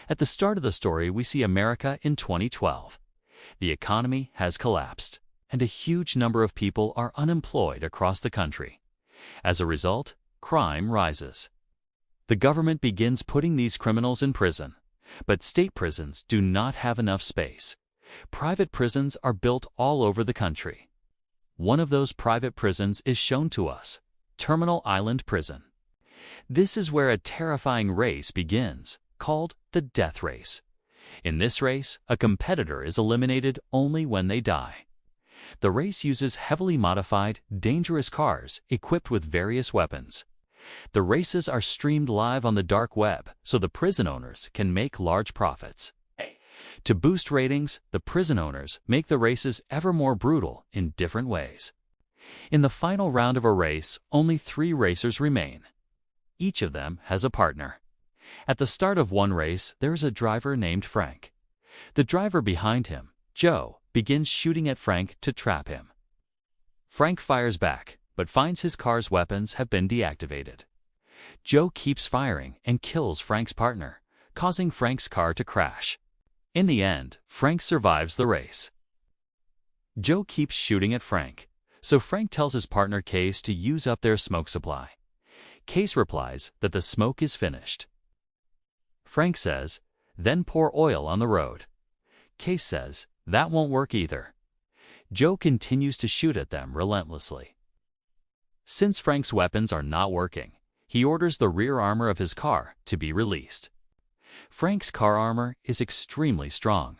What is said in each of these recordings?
At the start of the story, we see America in 2012. The economy has collapsed, and a huge number of people are unemployed across the country. As a result, crime rises. The government begins putting these criminals in prison, but state prisons do not have enough space. Private prisons are built all over the country. One of those private prisons is shown to us, Terminal Island Prison. This is where a terrifying race begins, called the death race. In this race, a competitor is eliminated only when they die. The race uses heavily modified, dangerous cars equipped with various weapons. The races are streamed live on the dark web so the prison owners can make large profits. To boost ratings, the prison owners make the races ever more brutal in different ways. In the final round of a race, only 3 racers remain. Each of them has a partner. At the start of one race, there is a driver named Frank. The driver behind him, Joe, begins shooting at Frank to trap him. Frank fires back, but finds his car's weapons have been deactivated. Joe keeps firing and kills Frank's partner, causing Frank's car to crash. In the end, Frank survives the race. Joe keeps shooting at Frank, so Frank tells his partner Case to use up their smoke supply. Case replies that the smoke is finished. Frank says, "Then pour oil on the road." Case says, "That won't work either." Joe continues to shoot at them relentlessly. Since Frank's weapons are not working, he orders the rear armor of his car to be released. Frank's car armor is extremely strong.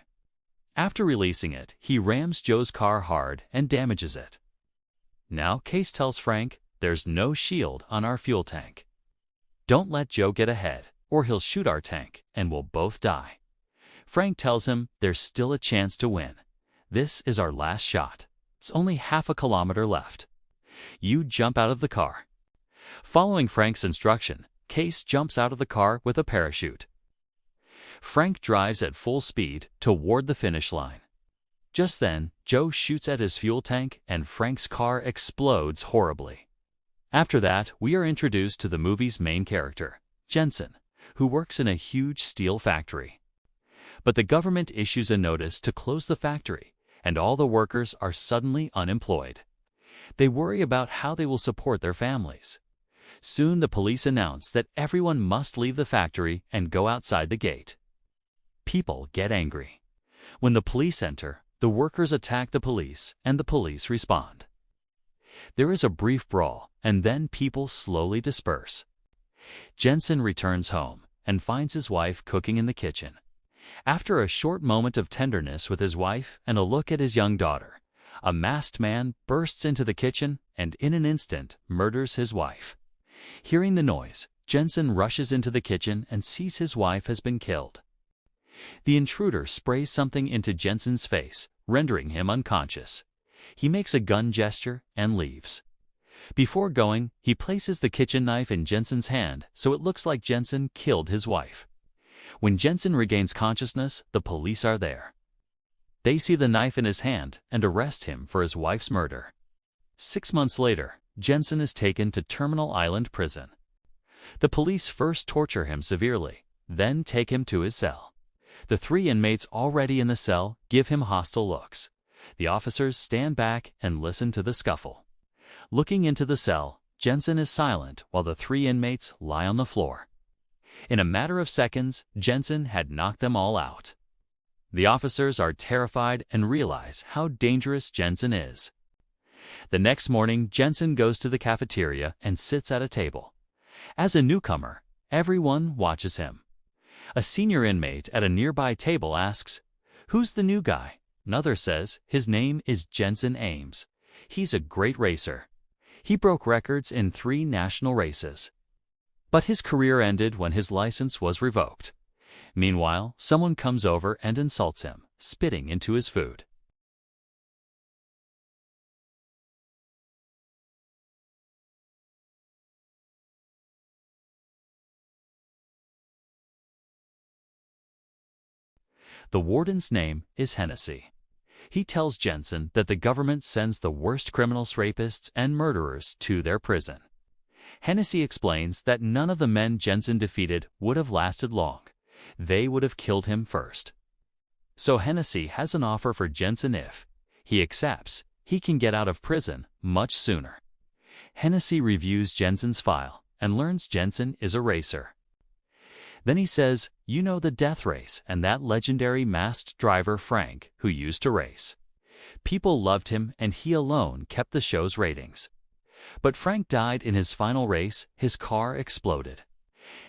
After releasing it, he rams Joe's car hard and damages it. Now Case tells Frank, "There's no shield on our fuel tank. Don't let Joe get ahead, or he'll shoot our tank and we'll both die." Frank tells him there's still a chance to win. "This is our last shot. It's only half a kilometer left. You jump out of the car." Following Frank's instruction, Case jumps out of the car with a parachute. Frank drives at full speed toward the finish line. Just then, Joe shoots at his fuel tank and Frank's car explodes horribly. After that, we are introduced to the movie's main character, Jensen, who works in a huge steel factory. But the government issues a notice to close the factory, and all the workers are suddenly unemployed. They worry about how they will support their families. Soon the police announce that everyone must leave the factory and go outside the gate. People get angry. When the police enter, the workers attack the police, and the police respond. There is a brief brawl, and then people slowly disperse. Jensen returns home and finds his wife cooking in the kitchen. After a short moment of tenderness with his wife and a look at his young daughter, a masked man bursts into the kitchen and in an instant murders his wife. Hearing the noise, Jensen rushes into the kitchen and sees his wife has been killed. The intruder sprays something into Jensen's face, rendering him unconscious. He makes a gun gesture and leaves. Before going, he places the kitchen knife in Jensen's hand so it looks like Jensen killed his wife. When Jensen regains consciousness, the police are there. They see the knife in his hand and arrest him for his wife's murder. 6 months later, Jensen is taken to Terminal Island Prison. The police first torture him severely, then take him to his cell. The 3 inmates already in the cell give him hostile looks. The officers stand back and listen to the scuffle. Looking into the cell, Jensen is silent while the 3 inmates lie on the floor. In a matter of seconds, Jensen had knocked them all out. The officers are terrified and realize how dangerous Jensen is. The next morning, Jensen goes to the cafeteria and sits at a table. As a newcomer, everyone watches him. A senior inmate at a nearby table asks, "Who's the new guy?" Another says, "His name is Jensen Ames. He's a great racer. He broke records in 3 national races." But his career ended when his license was revoked. Meanwhile, someone comes over and insults him, spitting into his food. The warden's name is Hennessy. He tells Jensen that the government sends the worst criminals, rapists, and murderers to their prison. Hennessy explains that none of the men Jensen defeated would have lasted long, They would have killed him first. So Hennessy has an offer for Jensen. If he accepts, he can get out of prison much sooner. Hennessy reviews Jensen's file and learns Jensen is a racer. Then he says, "You know the death race and that legendary masked driver Frank who used to race. People loved him and he alone kept the show's ratings. But Frank died in his final race, his car exploded.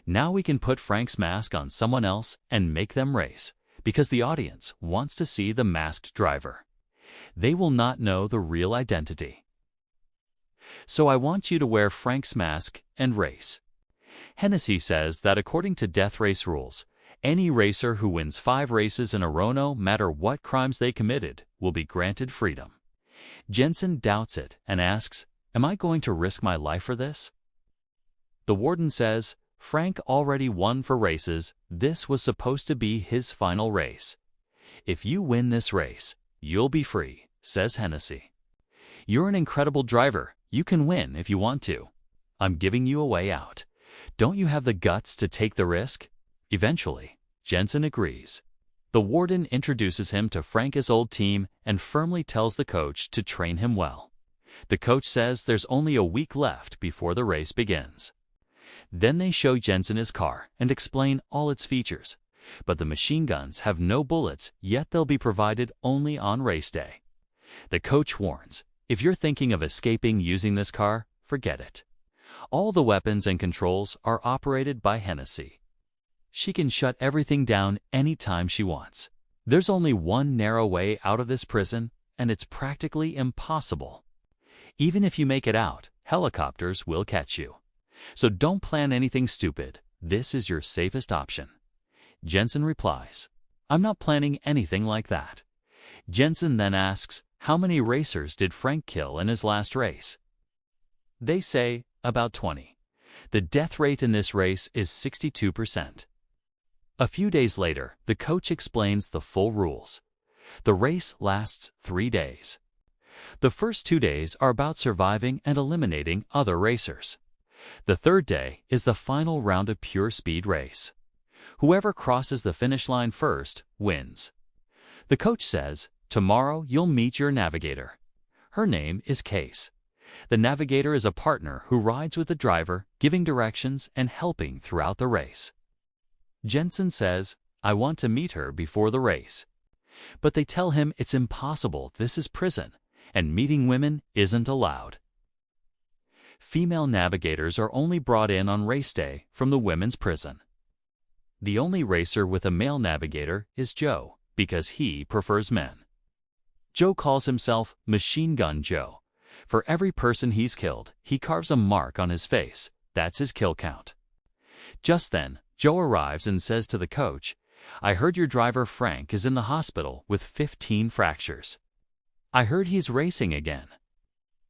Now we can put Frank's mask on someone else and make them race, because the audience wants to see the masked driver. They will not know the real identity. So I want you to wear Frank's mask and race." Hennessy says that according to death race rules, any racer who wins 5 races in a row, no matter what crimes they committed, will be granted freedom. Jensen doubts it and asks, "Am I going to risk my life for this?" The warden says, "Frank already won 4 races. This was supposed to be his final race. If you win this race, you'll be free," says Hennessy. "You're an incredible driver. You can win if you want to. I'm giving you a way out. Don't you have the guts to take the risk?" Eventually, Jensen agrees. The warden introduces him to Frank's old team and firmly tells the coach to train him well. The coach says there's only a week left before the race begins. Then they show Jensen his car and explain all its features. But the machine guns have no bullets, yet they'll be provided only on race day. The coach warns, "If you're thinking of escaping using this car, forget it. All the weapons and controls are operated by Hennessy. She can shut everything down anytime she wants. There's only one narrow way out of this prison, and it's practically impossible. Even if you make it out, helicopters will catch you. So don't plan anything stupid. This is your safest option." Jensen replies, "I'm not planning anything like that." Jensen then asks, "How many racers did Frank kill in his last race?" They say, "About 20. The death rate in this race is 62%. A few days later, the coach explains the full rules. The race lasts 3 days. The first 2 days are about surviving and eliminating other racers. The third day is the final round of pure speed race. Whoever crosses the finish line first wins. The coach says, "Tomorrow you'll meet your navigator. Her name is Case. The navigator is a partner who rides with the driver, giving directions and helping throughout the race." Jensen says, "I want to meet her before the race." But they tell him it's impossible, this is prison, and meeting women isn't allowed. Female navigators are only brought in on race day from the women's prison. The only racer with a male navigator is Joe, because he prefers men. Joe calls himself Machine Gun Joe. For every person he's killed, he carves a mark on his face. That's his kill count. Just then, Joe arrives and says to the coach, "I heard your driver Frank is in the hospital with 15 fractures. I heard he's racing again.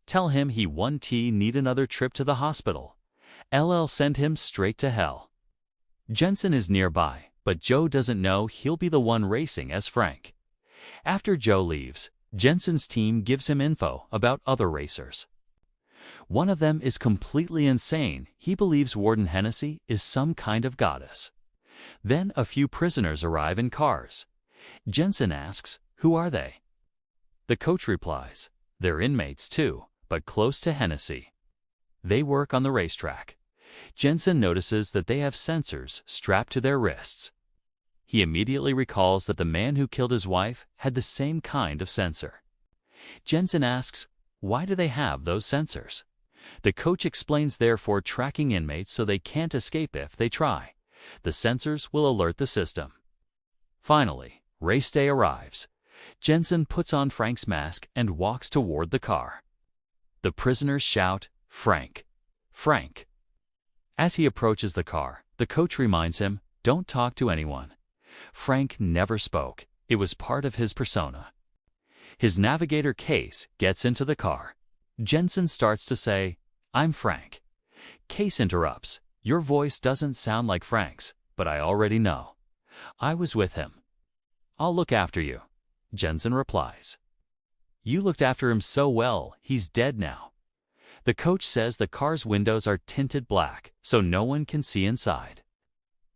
Tell him he won't need another trip to the hospital. LL send him straight to hell." Jensen is nearby, but Joe doesn't know he'll be the one racing as Frank. After Joe leaves, Jensen's team gives him info about other racers. One of them is completely insane. He believes Warden Hennessy is some kind of goddess. Then a few prisoners arrive in cars. Jensen asks, "Who are they?" The coach replies, "They're inmates too, but close to Hennessy. They work on the racetrack." Jensen notices that they have sensors strapped to their wrists. He immediately recalls that the man who killed his wife had the same kind of sensor. Jensen asks, "Why do they have those sensors?" The coach explains they're for tracking inmates so they can't escape if they try. The sensors will alert the system. Finally, race day arrives. Jensen puts on Frank's mask and walks toward the car. The prisoners shout, "Frank! Frank!" As he approaches the car, the coach reminds him, "Don't talk to anyone." Frank never spoke. It was part of his persona. His navigator Case gets into the car. Jensen starts to say, "I'm Frank." Case interrupts, "Your voice doesn't sound like Frank's, but I already know. I was with him. I'll look after you." Jensen replies, "You looked after him so well, he's dead now." The coach says the car's windows are tinted black, so no one can see inside.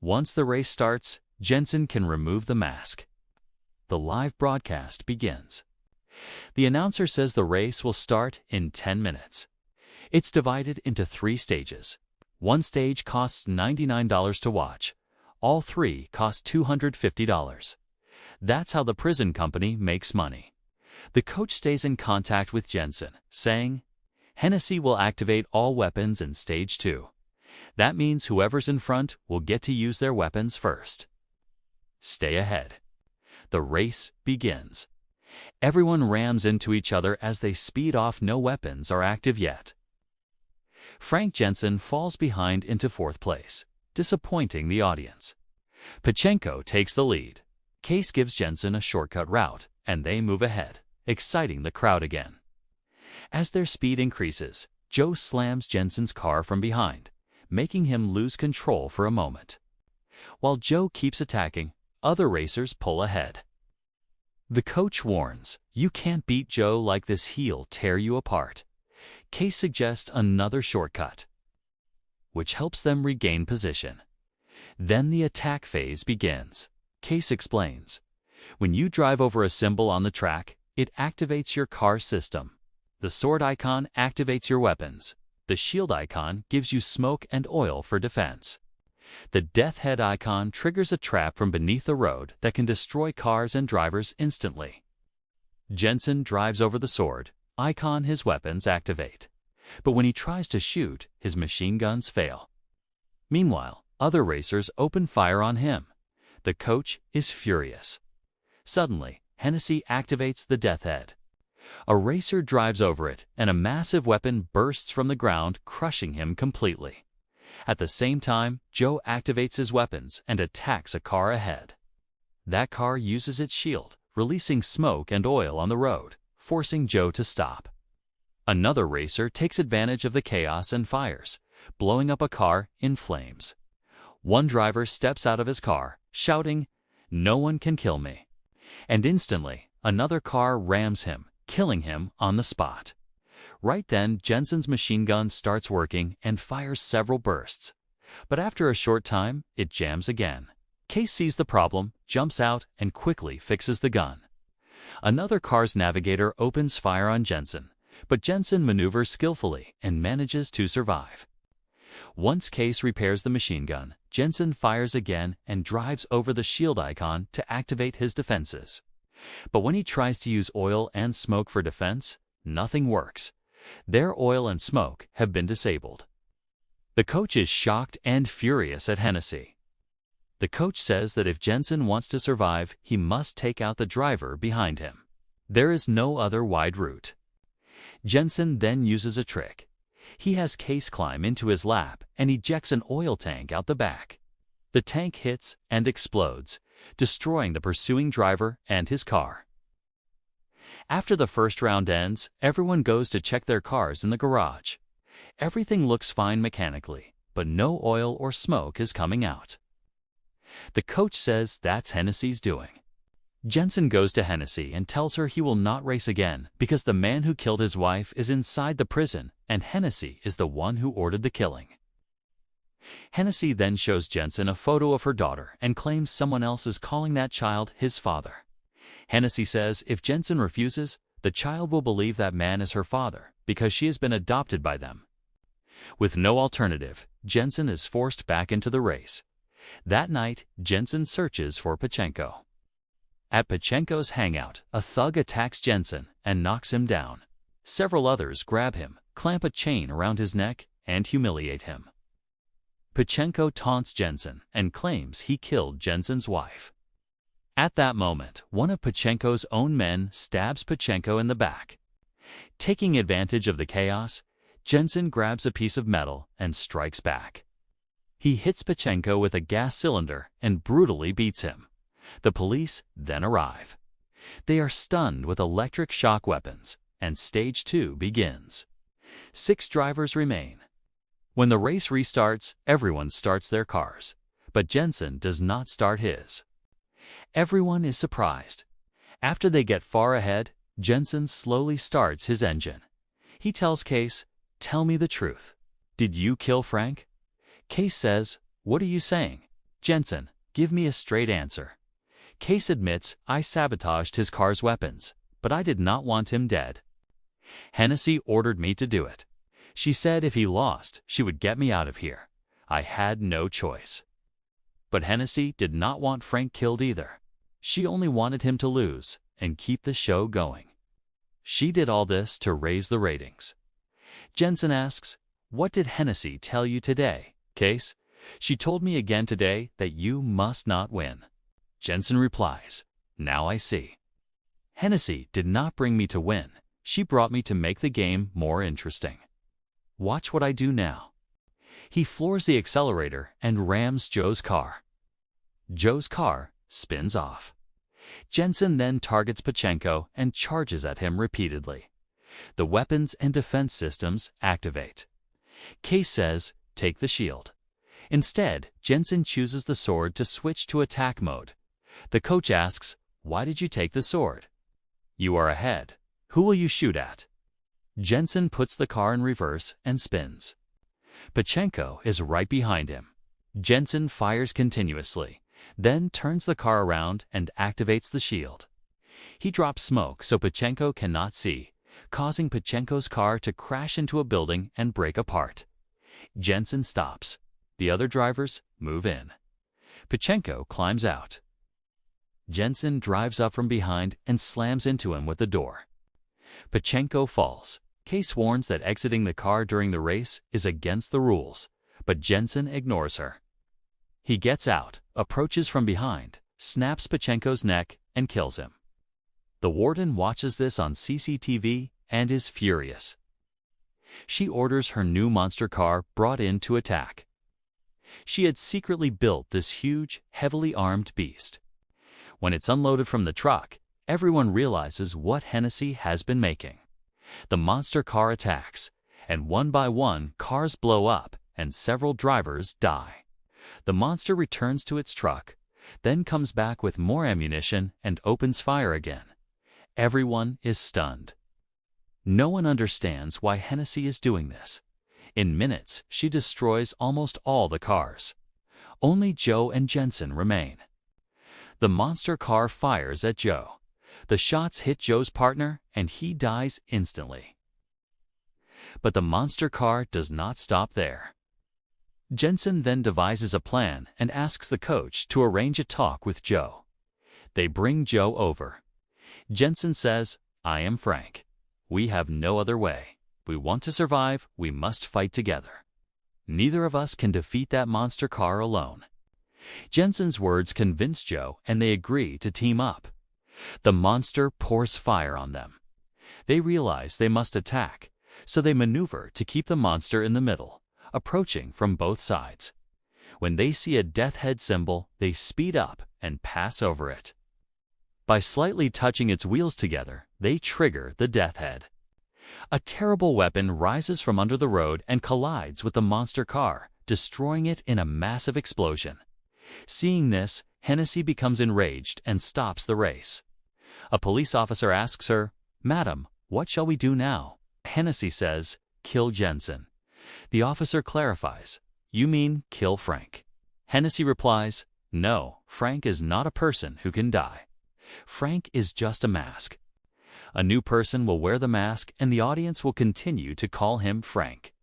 Once the race starts, Jensen can remove the mask. The live broadcast begins. The announcer says the race will start in 10 minutes. It's divided into 3 stages. One stage costs $99 to watch. All 3 cost $250. That's how the prison company makes money. The coach stays in contact with Jensen, saying, Hennessy will activate all weapons in Stage 2. That means whoever's in front will get to use their weapons first. Stay ahead. The race begins. Everyone rams into each other as they speed off. No weapons are active yet. Frank Jensen falls behind into 4th place, disappointing the audience. Pachenko takes the lead. Case gives Jensen a shortcut route, and they move ahead, exciting the crowd again. As their speed increases, Joe slams Jensen's car from behind, making him lose control for a moment. While Joe keeps attacking, other racers pull ahead. The coach warns, you can't beat Joe like this, he'll tear you apart. Case suggests another shortcut, which helps them regain position. Then the attack phase begins. Case explains, when you drive over a symbol on the track, it activates your car system. The sword icon activates your weapons. The shield icon gives you smoke and oil for defense. The death head icon triggers a trap from beneath the road that can destroy cars and drivers instantly. Jensen drives over the sword icon, his weapons activate. But when he tries to shoot, his machine guns fail. Meanwhile, other racers open fire on him. The coach is furious. Suddenly, Hennessy activates the death head. A racer drives over it, and a massive weapon bursts from the ground, crushing him completely. At the same time, Joe activates his weapons and attacks a car ahead. That car uses its shield, releasing smoke and oil on the road, forcing Joe to stop. Another racer takes advantage of the chaos and fires, blowing up a car in flames. One driver steps out of his car, shouting, "No one can kill me." And instantly, another car rams him, killing him on the spot. Right then, Jensen's machine gun starts working and fires several bursts. But after a short time, it jams again. Case sees the problem, jumps out, and quickly fixes the gun. Another car's navigator opens fire on Jensen, but Jensen maneuvers skillfully and manages to survive. Once Case repairs the machine gun, Jensen fires again and drives over the shield icon to activate his defenses. But when he tries to use oil and smoke for defense, nothing works. Their oil and smoke have been disabled. The coach is shocked and furious at Hennessy. The coach says that if Jensen wants to survive, he must take out the driver behind him. There is no other wide route. Jensen then uses a trick. He has Case climb into his lap and ejects an oil tank out the back. The tank hits and explodes, destroying the pursuing driver and his car. After the first round ends, everyone goes to check their cars in the garage. Everything looks fine mechanically, but no oil or smoke is coming out. The coach says that's Hennessy's doing. Jensen goes to Hennessy and tells her he will not race again because the man who killed his wife is inside the prison and Hennessy is the one who ordered the killing. Hennessy then shows Jensen a photo of her daughter and claims someone else is calling that child his father. Hennessy says if Jensen refuses, the child will believe that man is her father because she has been adopted by them. With no alternative, Jensen is forced back into the race. That night, Jensen searches for Pachenko. At Pachenko's hangout, a thug attacks Jensen and knocks him down. Several others grab him, clamp a chain around his neck, and humiliate him. Pachenko taunts Jensen and claims he killed Jensen's wife. At that moment, one of Pachenko's own men stabs Pachenko in the back. Taking advantage of the chaos, Jensen grabs a piece of metal and strikes back. He hits Pachenko with a gas cylinder and brutally beats him. The police then arrive. They are stunned with electric shock weapons, and Stage 2 begins. 6 drivers remain. When the race restarts, everyone starts their cars, but Jensen does not start his. Everyone is surprised. After they get far ahead, Jensen slowly starts his engine. He tells Case, "Tell me the truth. Did you kill Frank?" Case says, "What are you saying?" Jensen, Give me a straight answer. Case admits I sabotaged his car's weapons, but I did not want him dead. Hennessy ordered me to do it. She said if he lost, she would get me out of here. I had no choice. But Hennessy did not want Frank killed either. She only wanted him to lose and keep the show going. She did all this to raise the ratings. Jensen asks, "What did Hennessy tell you today, Case?" "She told me again today that you must not win." Jensen replies, "Now I see. Hennessy did not bring me to win. She brought me to make the game more interesting. Watch what I do now." He floors the accelerator and rams Joe's car. Joe's car spins off. Jensen then targets Pachenko and charges at him repeatedly. The weapons and defense systems activate. Case says, "Take the shield." Instead, Jensen chooses the sword to switch to attack mode. The coach asks, "Why did you take the sword? You are ahead. Who will you shoot at?" Jensen puts the car in reverse and spins. Pachenko is right behind him. Jensen fires continuously, then turns the car around and activates the shield. He drops smoke so Pachenko cannot see, causing Pachenko's car to crash into a building and break apart. Jensen stops. The other drivers move in. Pachenko climbs out. Jensen drives up from behind and slams into him with the door. Pachenko falls. Case warns that exiting the car during the race is against the rules, but Jensen ignores her. He gets out, approaches from behind, snaps Pachenko's neck, and kills him. The warden watches this on CCTV and is furious. She orders her new monster car brought in to attack. She had secretly built this huge, heavily armed beast. When it's unloaded from the truck, everyone realizes what Hennessy has been making. The monster car attacks, and one by one cars blow up and several drivers die. The monster returns to its truck, then comes back with more ammunition and opens fire again. Everyone is stunned. No one understands why Hennessy is doing this. In minutes, she destroys almost all the cars. Only Joe and Jensen remain. The monster car fires at Joe. The shots hit Joe's partner, and he dies instantly. But the monster car does not stop there. Jensen then devises a plan and asks the coach to arrange a talk with Joe. They bring Joe over. Jensen says, "I am Frank. We have no other way. We want to survive, we must fight together. Neither of us can defeat that monster car alone." Jensen's words convince Joe, and they agree to team up. The monster pours fire on them. They realize they must attack, so they maneuver to keep the monster in the middle, approaching from both sides. When they see a death head symbol, they speed up and pass over it. By slightly touching its wheels together, they trigger the death head. A terrible weapon rises from under the road and collides with the monster car, destroying it in a massive explosion. Seeing this, Hennessy becomes enraged and stops the race. A police officer asks her, "Madam, what shall we do now?" Hennessy says, "Kill Jensen." The officer clarifies, "You mean kill Frank?" Hennessy replies, "No, Frank is not a person who can die. Frank is just a mask. A new person will wear the mask and the audience will continue to call him Frank."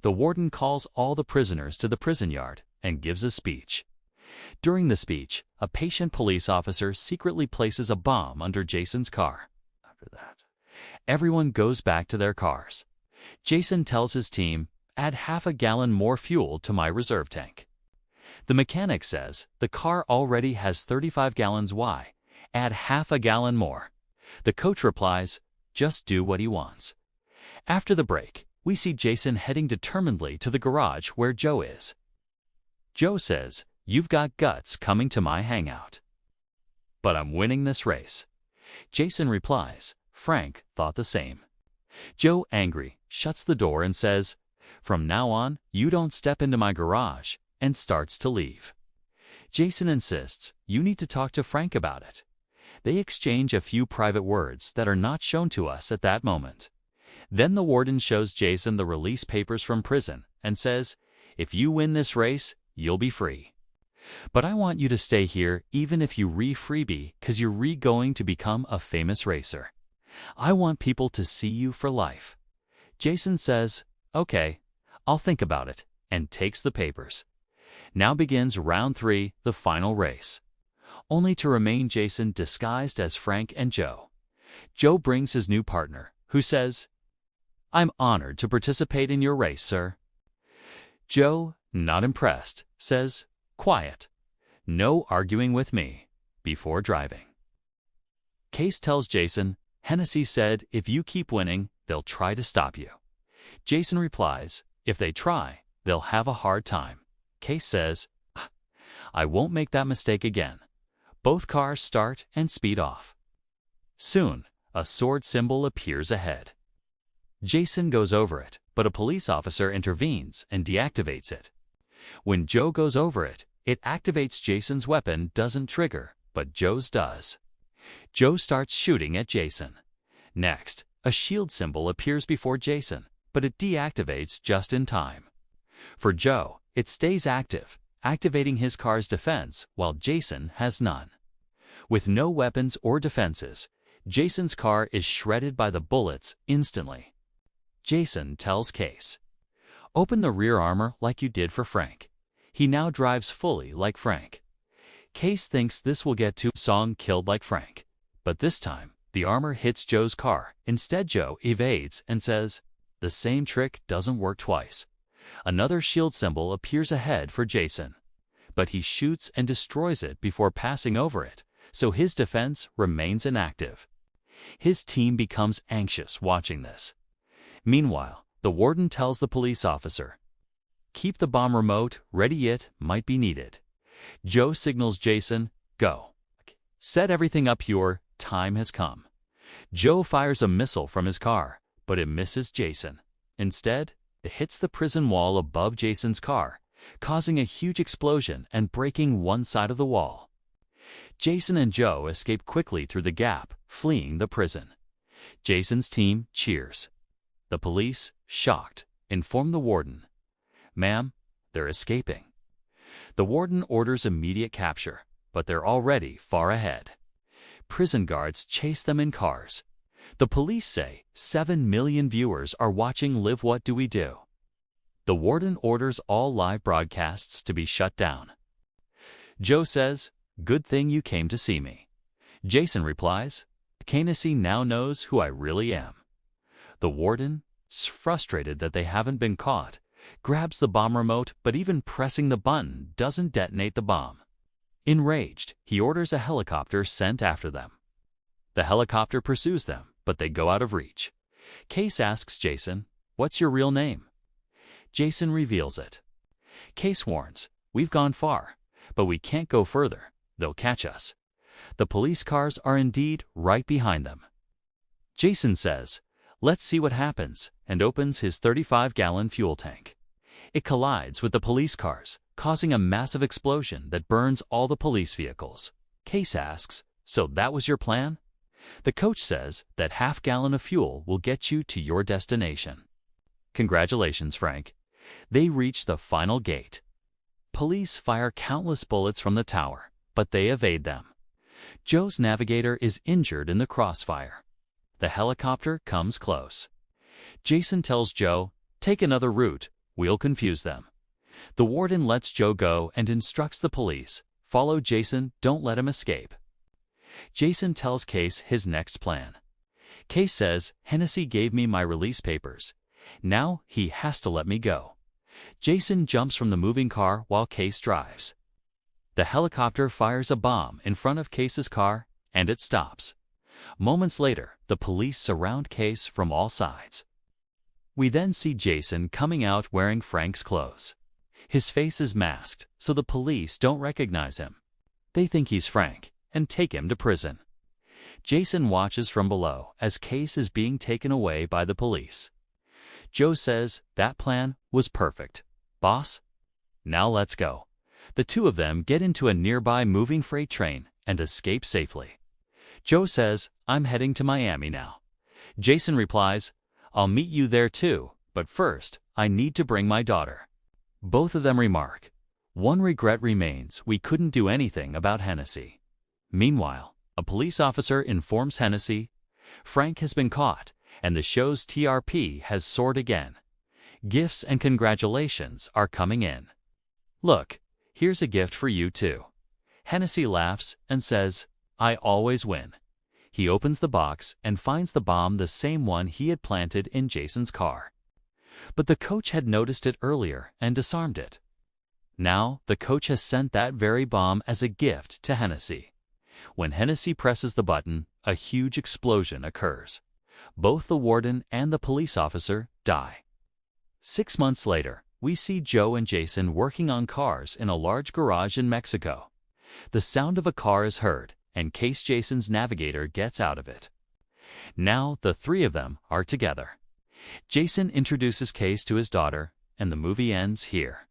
The warden calls all the prisoners to the prison yard and gives a speech. During the speech, a patient police officer secretly places a bomb under Jason's car. After that, everyone goes back to their cars. Jason tells his team, "Add half a gallon more fuel to my reserve tank." The mechanic says, "The car already has 35 gallons. Why? Add half a gallon more." The coach replies, "Just do what he wants." After the break, we see Jason heading determinedly to the garage where Joe is. Joe says, "You've got guts coming to my hangout." "But I'm winning this race." Jason replies, "Frank thought the same." Joe, angry, shuts the door and says, "From now on, you don't step into my garage," and starts to leave. Jason insists, "You need to talk to Frank about it." They exchange a few private words that are not shown to us at that moment. Then the warden shows Jason the release papers from prison and says, "If you win this race, you'll be free." But I want you to stay here even if you freebie, 'cause you're going to become a famous racer. I want people to see you for life. Jason says, okay, I'll think about it, and takes the papers. Now begins round 3, the final race. Only to remain Jason disguised as Frank and Joe. Joe brings his new partner, who says, I'm honored to participate in your race, sir. Joe, not impressed, says, quiet. No arguing with me before driving. Case tells Jason, Hennessy said if you keep winning, they'll try to stop you. Jason replies, if they try, they'll have a hard time. Case says, I won't make that mistake again. Both cars start and speed off. Soon, a sword symbol appears ahead. Jason goes over it, but a police officer intervenes and deactivates it. When Joe goes over it, it activates Jason's weapon doesn't trigger, but Joe's does. Joe starts shooting at Jason. Next, a shield symbol appears before Jason, but it deactivates just in time. For Joe, it stays active, activating his car's defense while Jason has none. With no weapons or defenses, Jason's car is shredded by the bullets instantly. Jason tells Case, open the rear armor like you did for Frank. He now drives fully like Frank. Case thinks this will get to song killed like Frank, but this time, the armor hits Joe's car. Instead, Joe evades and says, the same trick doesn't work twice. Another shield symbol appears ahead for Jason, but he shoots and destroys it before passing over it, so his defense remains inactive. His team becomes anxious watching this. Meanwhile, the warden tells the police officer, keep the bomb remote ready, it might be needed. Joe signals Jason, go. Set everything up, your time has come. Joe fires a missile from his car, but it misses Jason. Instead, it hits the prison wall above Jason's car, causing a huge explosion and breaking one side of the wall. Jason and Joe escape quickly through the gap, fleeing the prison. Jason's team cheers. The police, shocked, inform the warden, ma'am, they're escaping. The warden orders immediate capture, but they're already far ahead. Prison guards chase them in cars. The police say 7 million viewers are watching Live What Do We Do. The warden orders all live broadcasts to be shut down. Joe says, good thing you came to see me. Jason replies, Hennessy now knows who I really am. The warden, frustrated that they haven't been caught, grabs the bomb remote, but even pressing the button doesn't detonate the bomb. Enraged, he orders a helicopter sent after them. The helicopter pursues them, but they go out of reach. Case asks Jason, what's your real name? Jason reveals it. Case warns, we've gone far, but we can't go further. They'll catch us. The police cars are indeed right behind them. Jason says, let's see what happens, and opens his 35-gallon fuel tank. It collides with the police cars, causing a massive explosion that burns all the police vehicles. Case asks, so that was your plan? The coach says that half-gallon of fuel will get you to your destination. Congratulations, Frank. They reach the final gate. Police fire countless bullets from the tower, but they evade them. Joe's navigator is injured in the crossfire. The helicopter comes close. Jason tells Joe, take another route, we'll confuse them. The warden lets Joe go and instructs the police, follow Jason, don't let him escape. Jason tells Case his next plan. Case says, Hennessy gave me my release papers. Now he has to let me go. Jason jumps from the moving car while Case drives. The helicopter fires a bomb in front of Case's car, and it stops. Moments later, the police surround Case from all sides. We then see Jason coming out wearing Frank's clothes. His face is masked, so the police don't recognize him. They think he's Frank and take him to prison. Jason watches from below as Case is being taken away by the police. Joe says that plan was perfect. Boss, now let's go. The two of them get into a nearby moving freight train and escape safely. Joe says, I'm heading to Miami now. Jason replies, I'll meet you there too, but first, I need to bring my daughter. Both of them remark, One regret remains: we couldn't do anything about Hennessy. Meanwhile, a police officer informs Hennessy Frank has been caught, and the show's TRP has soared again. Gifts and congratulations are coming in. "Look, here's a gift for you too." Hennessy laughs and says, "I always win." He opens the box and finds the bomb, the same one he had planted in Jason's car. But the coach had noticed it earlier and disarmed it. Now, the coach has sent that very bomb as a gift to Hennessy. When Hennessy presses the button, a huge explosion occurs. Both the warden and the police officer die. 6 months later, we see Joe and Jason working on cars in a large garage in Mexico. The sound of a car is heard, and Case Jason's navigator gets out of it. Now the three of them are together. Jason introduces Case to his daughter, and the movie ends here.